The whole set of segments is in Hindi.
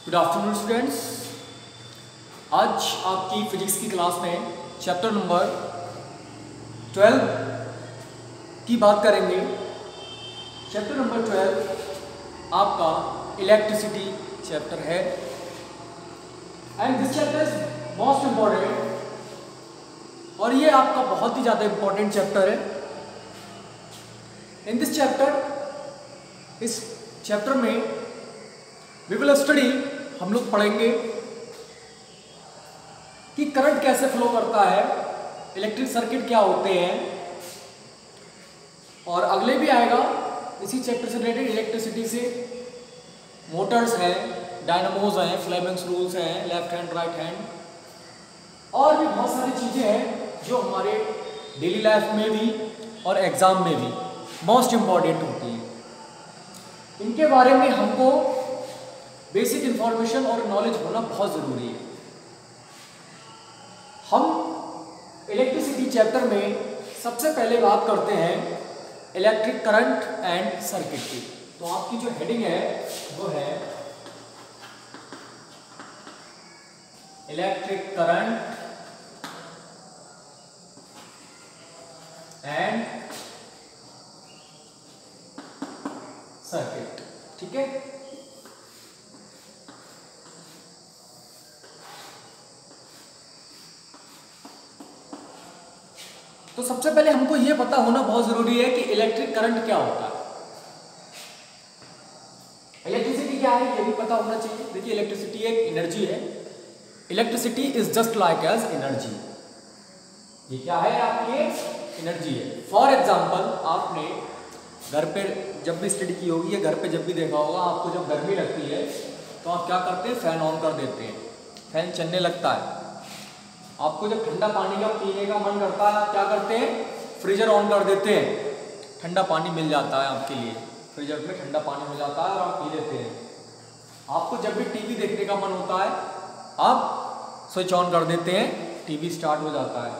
Good afternoon students. आज आपकी फिजिक्स की क्लास में चैप्टर नंबर 12 की बात करेंगे। चैप्टर नंबर 12 आपका इलेक्ट्रिसिटी चैप्टर है and this chapter is most important और ये आपका बहुत ही ज़्यादा इम्पॉर्टेंट चैप्टर है। इन दिस चैप्टर, इस चैप्टर में वी विल स्टडी, हम लोग पढ़ेंगे कि करंट कैसे फ्लो करता है, इलेक्ट्रिक सर्किट क्या होते हैं, और अगले भी आएगा इसी चैप्टर से रिलेटेड इलेक्ट्रिसिटी से मोटर्स हैं, डायनामोज हैं, फ्लेमिंग्स रूल्स हैं, लेफ्ट हैंड राइट हैंड, और भी बहुत सारी चीज़ें हैं जो हमारे डेली लाइफ में भी और एग्जाम में भी मोस्ट इम्पॉर्टेंट होती हैं। इनके बारे में हमको बेसिक इंफॉर्मेशन और नॉलेज होना बहुत ज़रूरी है। हम इलेक्ट्रिसिटी चैप्टर में सबसे पहले बात करते हैं इलेक्ट्रिक करंट एंड सर्किट की। तो आपकी जो हेडिंग है वो है इलेक्ट्रिक करंट एंड सर्किट। ठीक है, तो सबसे पहले हमको यह पता होना बहुत जरूरी है कि इलेक्ट्रिक करंट क्या होता है, इलेक्ट्रिसिटी क्या है ये भी पता होना चाहिए। देखिए, इलेक्ट्रिसिटी एक एनर्जी है। Electricity is just like as energy. ये क्या है? आपकी एनर्जी है। फॉर एग्जांपल, आपने घर पे जब भी स्टडी की होगी या घर पे जब भी देखा होगा, आपको जब गर्मी लगती है तो आप क्या करते हैं? फैन ऑन कर देते हैं, फैन चलने लगता है। आपको जब ठंडा पानी का पीने का मन करता है, आप क्या करते हैं? फ्रीजर ऑन कर देते हैं, ठंडा पानी मिल जाता है आपके लिए, फ्रीजर में ठंडा पानी मिल जाता है और आप पी लेते हैं। आपको जब भी टीवी देखने का मन होता है, आप स्विच ऑन कर देते हैं, टीवी स्टार्ट हो जाता है।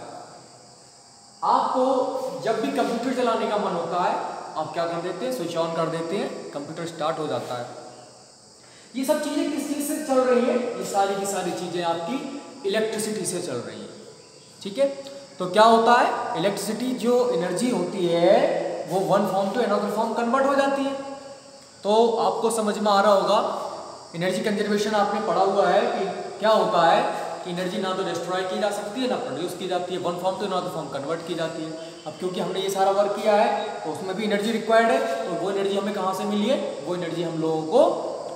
आपको जब भी कंप्यूटर चलाने का मन होता है, आप क्या कर देते हैं? स्विच ऑन कर देते हैं, कंप्यूटर स्टार्ट हो जाता है। ये सब चीज़ें किस चीज़ से चल रही है? ये सारी की सारी चीज़ें आपकी इलेक्ट्रिसिटी से चल रही है। ठीक है, तो क्या होता है? इलेक्ट्रिसिटी जो एनर्जी होती है वो one form to another form convert हो जाती है। तो आपको समझ में आ रहा होगा, एनर्जी कंजर्वेशन आपने पढ़ा हुआ है कि क्या होता है कि एनर्जी ना तो डिस्ट्रॉय की जा सकती है ना प्रोड्यूस की जाती है, one form to another form convert की जाती है। अब क्योंकि हमने ये सारा वर्क किया है तो उसमें भी एनर्जी रिक्वायर्ड है, तो वो एनर्जी हमें कहाँ से मिली है? वो एनर्जी हम लोगों को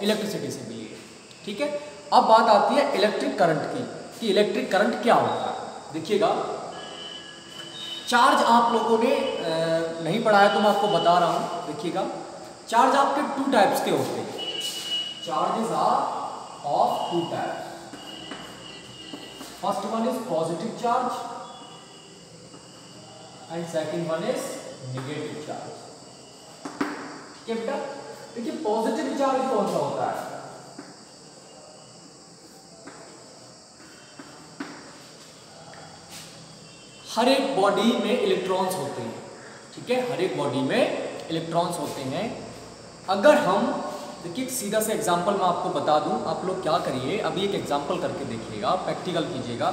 इलेक्ट्रिसिटी से मिली है। ठीक है, अब बात आती है इलेक्ट्रिक करंट की कि इलेक्ट्रिक करंट क्या होता है। देखिएगा, चार्ज आप लोगों ने नहीं पढ़ा है तो मैं आपको बता रहा हूं। देखिएगा, चार्ज आपके टू टाइप्स के होते हैं। Charges are of two types. First one is positive charge and second one is negative charge. क्या बेटा? देखिए, पॉजिटिव चार्ज कौन सा होता है? हर एक बॉडी में इलेक्ट्रॉन्स होते हैं। ठीक है, हर एक बॉडी में इलेक्ट्रॉन्स होते हैं। अगर हम देखिए, सीधा सा एग्जांपल मैं आपको बता दूं, आप लोग क्या करिए, अभी एक एग्जांपल करके देखिएगा, प्रैक्टिकल कीजिएगा।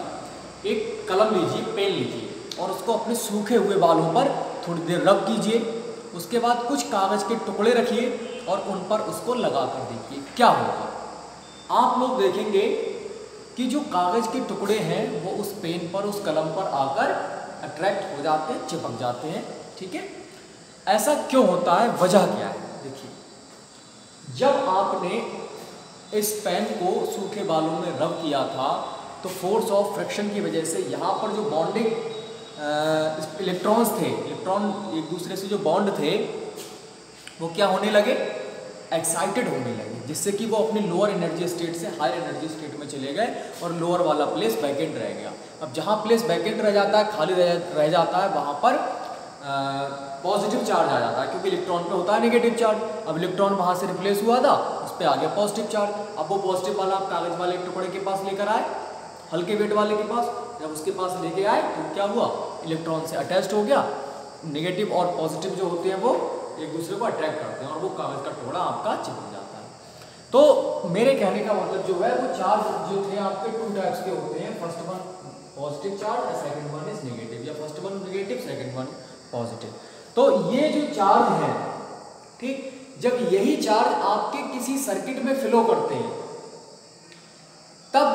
एक कलम लीजिए, पेन लीजिए और उसको अपने सूखे हुए बालों पर थोड़ी देर रब कीजिए। उसके बाद कुछ कागज़ के टुकड़े रखिए और उन पर उसको लगा कर देखिए क्या होगा। आप लोग देखेंगे कि जो कागज़ के टुकड़े हैं वो उस पेन पर, उस कलम पर आकर अट्रैक्ट हो जाते हैं, चिपक जाते हैं। ठीक है, ऐसा क्यों होता है? वजह क्या है? देखिए, जब आपने इस पेन को सूखे बालों में रब किया था तो फोर्स ऑफ फ्रिक्शन की वजह से यहाँ पर जो बॉन्डिंग इलेक्ट्रॉन्स थे, इलेक्ट्रॉन एक दूसरे से जो बॉन्ड थे वो क्या होने लगे? एक्साइटेड होने लगे, जिससे कि वो अपनी लोअर एनर्जी स्टेट से हायर एनर्जी स्टेट में चले गए और लोअर वाला प्लेस वैकेंट रह गया। अब जहाँ प्लेस वैकेंट रह जाता है, खाली रह जाता है, वहाँ पर पॉजिटिव चार्ज आ जाता है, क्योंकि इलेक्ट्रॉन पे होता है नेगेटिव चार्ज। अब इलेक्ट्रॉन वहाँ से रिप्लेस हुआ था, उस पर आ गया पॉजिटिव चार्ज। अब वो पॉजिटिव वाला आप कागज़ वाले टुकड़े के पास लेकर आए, हल्के वेट वाले के पास, जब उसके पास लेके आए तो क्या हुआ? इलेक्ट्रॉन से अटैच्ड हो गया। नेगेटिव और पॉजिटिव जो होते हैं वो एक दूसरे को अट्रैक्ट करते हैं और वो कागज़ का टुकड़ा आपका चिपक जाता है। तो मेरे कहने का मतलब जो है वो चार्ज जो थे आपके टू टाइप्स के होते हैं, फर्स्ट वन पॉजिटिव चार्ज और सेकंड वन इज नेगेटिव, या first one negative second one positive. तो ये जो चार्ज है, ठीक, जब यही चार्ज आपके किसी सर्किट में फ्लो करते हैं तब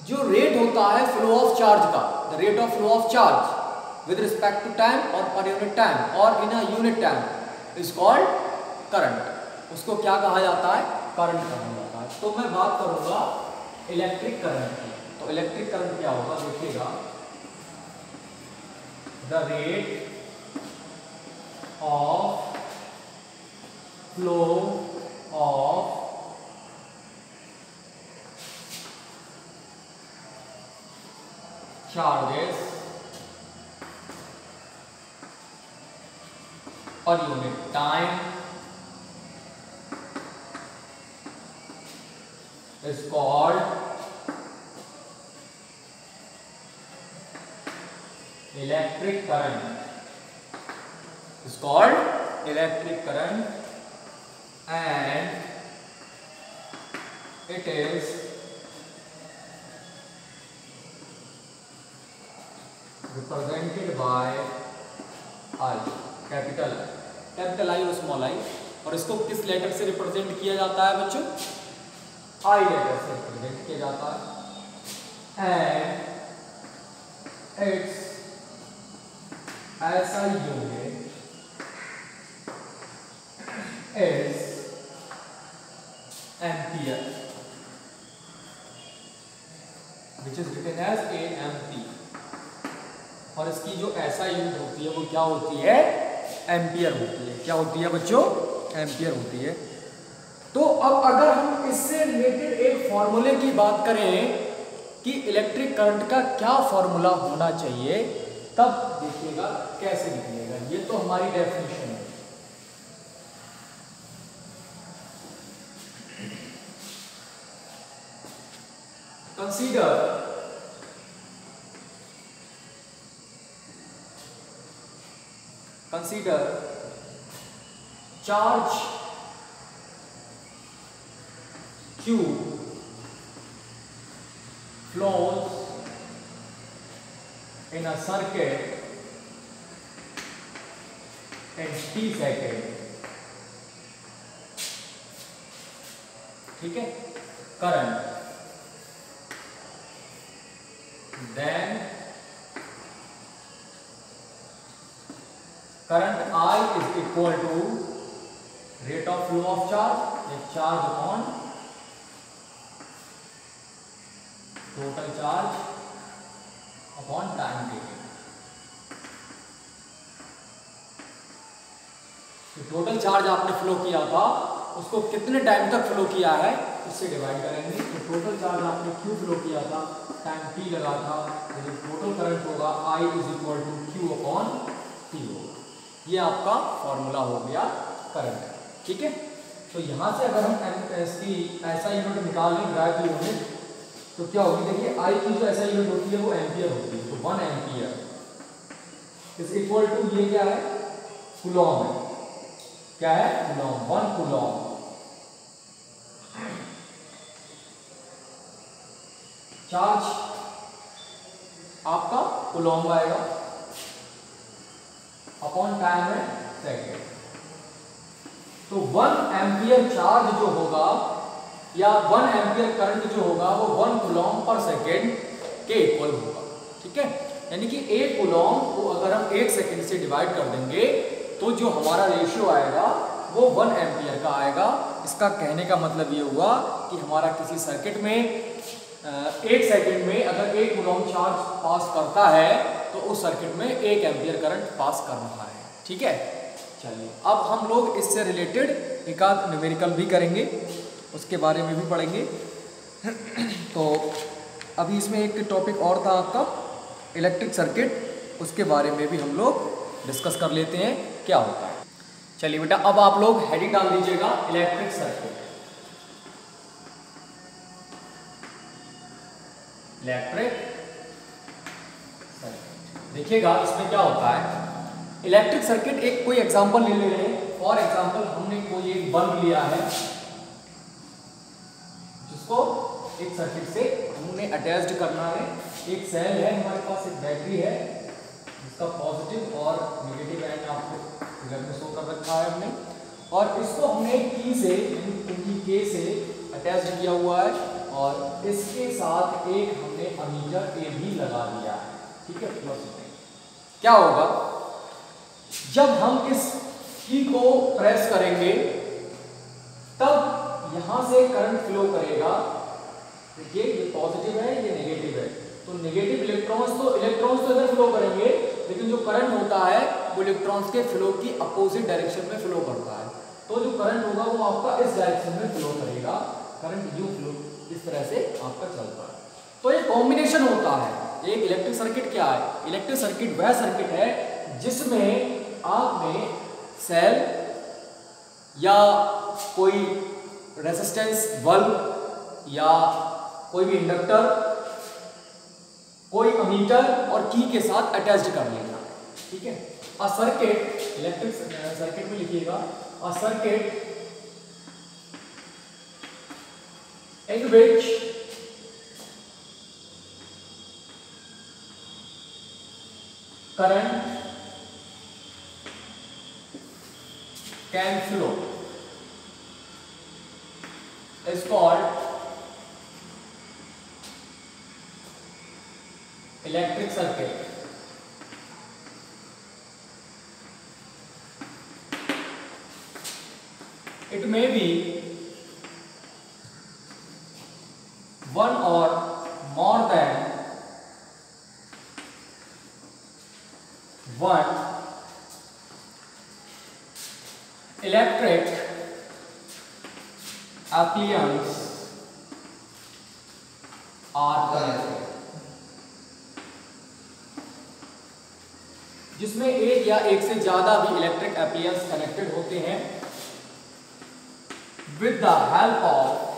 जो रेट होता है फ्लो ऑफ चार्ज का, the rate of flow of charge with respect to time और पर यूनिट टाइम और in a unit time is called current. उसको क्या कहा जाता है? करंट कहा जाता है। तो मैं बात करूंगा इलेक्ट्रिक करंट की। तो इलेक्ट्रिक करंट क्या होगा देखिएगा, the rate of flow of charges per unit time is called electric current, is called electric current, and it is represented by I, capital I और स्मॉल आई। और इसको किस लेटर से रिप्रेजेंट किया जाता है बच्चों? आई लेटर से रिप्रेजेंट किया जाता है। And its SI unit is ampere, which is written as AMP। और इसकी जो ऐसा यूनिट होती है वो क्या होती है? एम्पियर होती है। क्या होती है बच्चों? एम्पियर होती है। तो अब अगर हम इससे रिलेटेड एक फॉर्मूले की बात करें कि इलेक्ट्रिक करंट का क्या फॉर्मूला होना चाहिए, तब देखिएगा कैसे निकलेगा। ये तो हमारी डेफिनेशन है। Consider charge Q flows in a circuit in t second, ठीक है, current, then current I is equal to rate of flow of charge, a charge upon total charge upon time taken। तो टोटल चार्ज आपने फ्लो किया था उसको कितने टाइम तक फ्लो किया है इससे डिवाइड करेंगे। तो टोटल चार्ज आपने Q फ्लो किया था, टाइम T लगा था, तो टोटल करंट होगा I is equal to Q upon T होगा। ये आपका फॉर्मूला हो गया करंट, ठीक है। तो यहाँ से अगर हम इसकी ऐसा यूनिट निकाल लें, ड्राइव की यूनिट, तो क्या होगी देखिए, आई की जो ऐसा यूनिट होती है वो एम्पियर होती है। तो 1 एम्पियर इज इक्वल टू, ये क्या है? कूलॉम है। क्या है? Coulomb, 1 Coulomb. चार्ज आपका कूलॉम आएगा, अपॉन टाइम है सेकेंड। तो 1 एम्पियर चार्ज जो होगा या 1 एम्पियर करंट जो होगा वो 1 कूलॉम पर सेकेंड के इक्वल होगा, ठीक है। यानी कि 1 कूलॉम को अगर हम 1 सेकेंड से डिवाइड कर देंगे तो जो हमारा रेशियो आएगा वो 1 एम्पियर का आएगा। इसका कहने का मतलब ये हुआ कि हमारा किसी सर्किट में 1 सेकेंड में अगर 1 कूलॉम चार्ज पास करता है तो उस सर्किट में 1 एम्पियर करंट पास कर रहा है, ठीक है। चलिए अब हम लोग इससे रिलेटेड एक आध न्यूमेरिकल भी करेंगे, उसके बारे में भी पढ़ेंगे। तो अभी इसमें एक टॉपिक और था आपका इलेक्ट्रिक सर्किट, उसके बारे में भी हम लोग डिस्कस कर लेते हैं क्या होता है। चलिए बेटा अब आप लोग हेडिंग डाल दीजिएगा इलेक्ट्रिक सर्किट। इलेक्ट्रिक सर्किट देखिएगा इसमें क्या होता है। इलेक्ट्रिक सर्किट एक कोई एग्जांपल ले ले रहे हैं। फॉर एग्जांपल हमने कोई एक बल्ब लिया है, एक सर्किट से हमने अटैच्ड करना है। एक सेल है हमारे पास, एक बैटरी है जिसका पॉजिटिव और नेगेटिव एंड आपको फिगर में शो कर रखा है हमने, और इसको हमने की से यानी के से अटैच्ड किया हुआ है, और इसके साथ एक हमने अमीटर ए भी लगा दिया है। ठीक है, प्लस में क्या होगा, जब हम इस की को प्रेस करेंगे तब यहां से करंट फ्लो करेगा। देखिए ये पॉजिटिव है, ये नेगेटिव है, तो नेगेटिव इलेक्ट्रॉन्स तो इधर फ्लो करेंगे, लेकिन जो करंट होता है वो इलेक्ट्रॉन्स के फ्लो की अपोजिट डायरेक्शन में फ्लो करता है। तो जो करंट होगा वो आपका इस डायरेक्शन में फ्लो करेगा, करंट यू फ्लो इस तरह से आपका चलता है। तो ये कॉम्बिनेशन होता है। एक इलेक्ट्रिक सर्किट क्या है, इलेक्ट्रिक सर्किट वह सर्किट है जिसमें आपने सेल या कोई रेजिस्टेंस बल्ब या कोई भी इंडक्टर, कोई अमीटर और की के साथ अटैच्ड कर लेना। ठीक है, अ सर्किट, इलेक्ट्रिक सर्किट में लिखिएगा, a circuit in which current can flow is called electric circuit. It may be one or more than one electric appliance are connected, जिसमें एक या एक से ज्यादा भी इलेक्ट्रिक एप्लियंस कनेक्टेड होते हैं विद द हेल्प ऑफ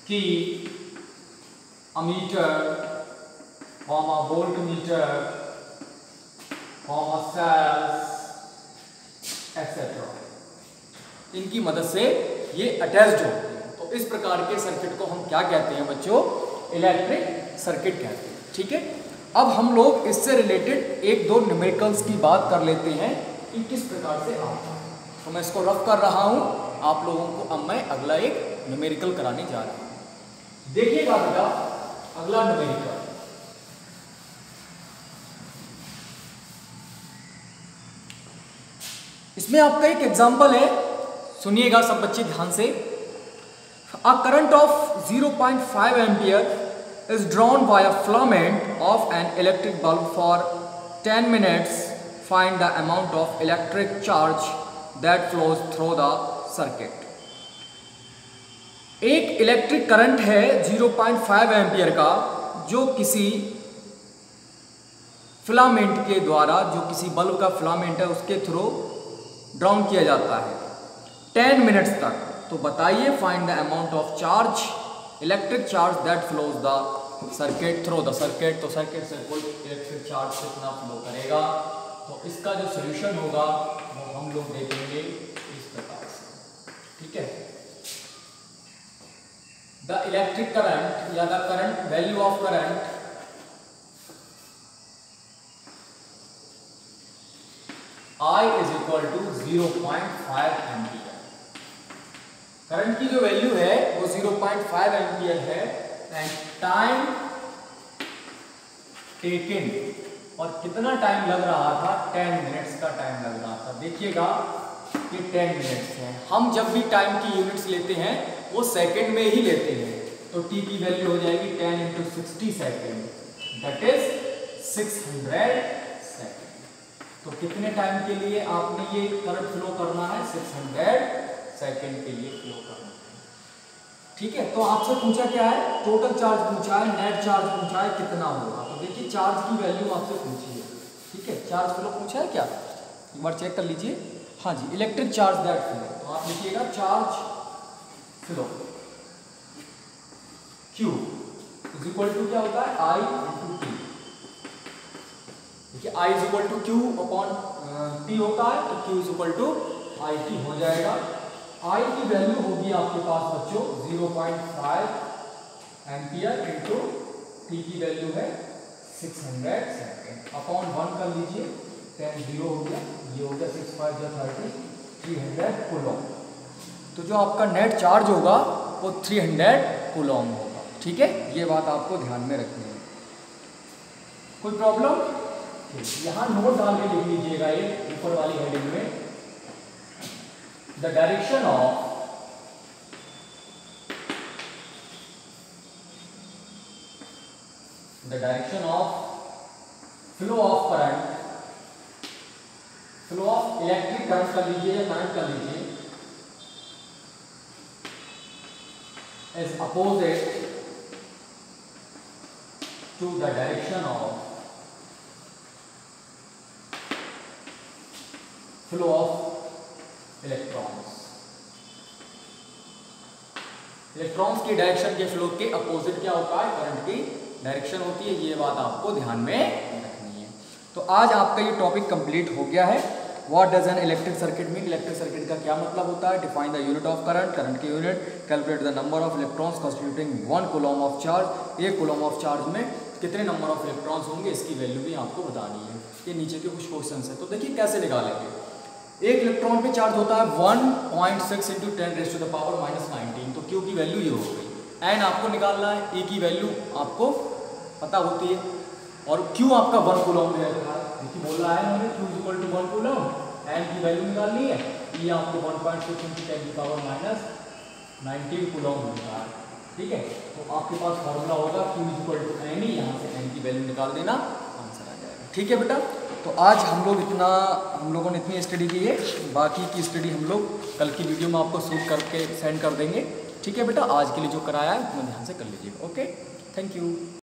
की, अमीटर, वोल्टमीटर, सेल्स एक्सेट्रा, इनकी मदद से ये अटैच्ड होते हैं। तो इस प्रकार के सर्किट को हम क्या कहते हैं बच्चों, इलेक्ट्रिक सर्किट कहते हैं। ठीक है, अब हम लोग इससे रिलेटेड एक दो न्यूमेरिकल्स की बात कर लेते हैं कि किस प्रकार से आता है। तो मैं इसको रफ कर रहा हूं, आप लोगों को अब मैं अगला एक न्यूमेरिकल कराने जा रहा हूं। देखिएगा बेटा, अगला न्यूमेरिकल, इसमें आपका एक एग्जांपल है, सुनिएगा सब बच्चे ध्यान से। A current of 0.5 ampere is drawn by a filament of an electric bulb for 10 minutes. Find the amount of electric charge that flows through the circuit. एक इलेक्ट्रिक करंट है 0.5 एम्पियर का, जो किसी फिलामेंट के द्वारा, जो किसी बल्ब का फिलामेंट है उसके थ्रू ड्राउन किया जाता है 10 मिनट्स तक। तो बताइए, find the amount of charge, electric charge that flows the circuit through the circuit. तो सर्किट से कोई इलेक्ट्रिक चार्ज कितना फ्लो करेगा, तो इसका जो सोल्यूशन होगा वो हम लोग देखेंगे इस प्रकार से। ठीक है, द इलेक्ट्रिक करंट या the current value of current I is equal to 0.5 ampere. Current की जो वैल्यू है वो 0.5 एम्पियर है, एंड टाइम टेकन, और कितना टाइम लग रहा था, 10 मिनट्स का टाइम लग रहा था। देखिएगा ये 10 मिनट्स है। हम जब भी टाइम की यूनिट्स लेते हैं वो सेकंड में ही लेते हैं, तो टी की वैल्यू हो जाएगी 10 × 60 सेकेंड, दैट इज 600 सेकेंड। तो कितने टाइम के लिए आपने ये करंट फ्लो करना है, 600 सेकेंड के लिए फ्लो करना है। ठीक है, तो आपसे पूछा क्या है, टोटल चार्ज पूछा है, नेट चार्ज पूछा है, कितना होगा। तो देखिए चार्ज की वैल्यू आपसे पूछी है। ठीक है, चार्ज फ्लो पूछा है क्या, एक बार चेक कर लीजिए। हाँ जी, इलेक्ट्रिक चार्ज दैट फ्लो, तो आप लिखिएगा charge flow Q is equal to क्या होता है, I × T। देखिए I is equal to Q upon T होता है, तो Q is equal to IT हो जाएगा। आई की वैल्यू होगी आपके पास बच्चों 0.5 एम्पियर इंटू टी की वैल्यू है 600 सेकेंड अपॉन 1 कर लीजिए, 10 0 हो गया, ये हो गया 6 5 30 300 कूलम। तो जो आपका नेट चार्ज होगा वो 300 कूलम होगा। ठीक है, ये बात आपको ध्यान में रखनी है। कोई प्रॉब्लम? यहाँ नोट डाल के लिख लीजिएगा ये ऊपर वाली हेडिंग में, the direction of flow of current, flow of electric current कर लीजिए या करंट कर लीजिए, is opposite to the direction of flow of electrons। Electrons की डायरेक्शन के फ्लो के अपोजिट क्या होता है? करंट की डायरेक्शन होती है। ये बात आपको ध्यान में रखनी है। तो आज आपका ये टॉपिक कंप्लीट हो गया है। What does an electric circuit mean? Electric circuit का क्या मतलब होता है? Define the unit of current, current की unit, calculate the number of electrons constituting 1 coulomb of charge. 1 coulomb of charge में कितने नंबर ऑफ इलेक्ट्रॉन्स होंगे इसकी वैल्यू भी आपको बतानी है। ये नीचे के कुछ क्वेश्चन है, तो देखिए कैसे निकालेंगे। एक इलेक्ट्रॉन पे चार्ज होता है 1.6 × 10⁻⁻19, तो Q की वैल्यू ये हो गई। एन आपको निकालना है, E की वैल्यू आपको पता होती है, और Q आपका 1 कूलम में रखा है। देखिए बोल रहा है हमें Q = 1 कूलम, एन की वैल्यू निकालनी है, E आपको 1.6 × 10⁻⁻19 कूलम होता है। ठीक है, तो आपके पास फॉर्मूला होगा Q = NE, यहाँ से N की वैल्यू निकाल देना, आंसर आ जाएगा। ठीक है बेटा, तो आज हम लोगों ने इतनी स्टडी की है, बाकी की स्टडी हम लोग कल की वीडियो में आपको शूट करके सेंड कर देंगे। ठीक है बेटा, आज के लिए जो कराया है उसमें ध्यान से कर लीजिएगा। Okay, thank you.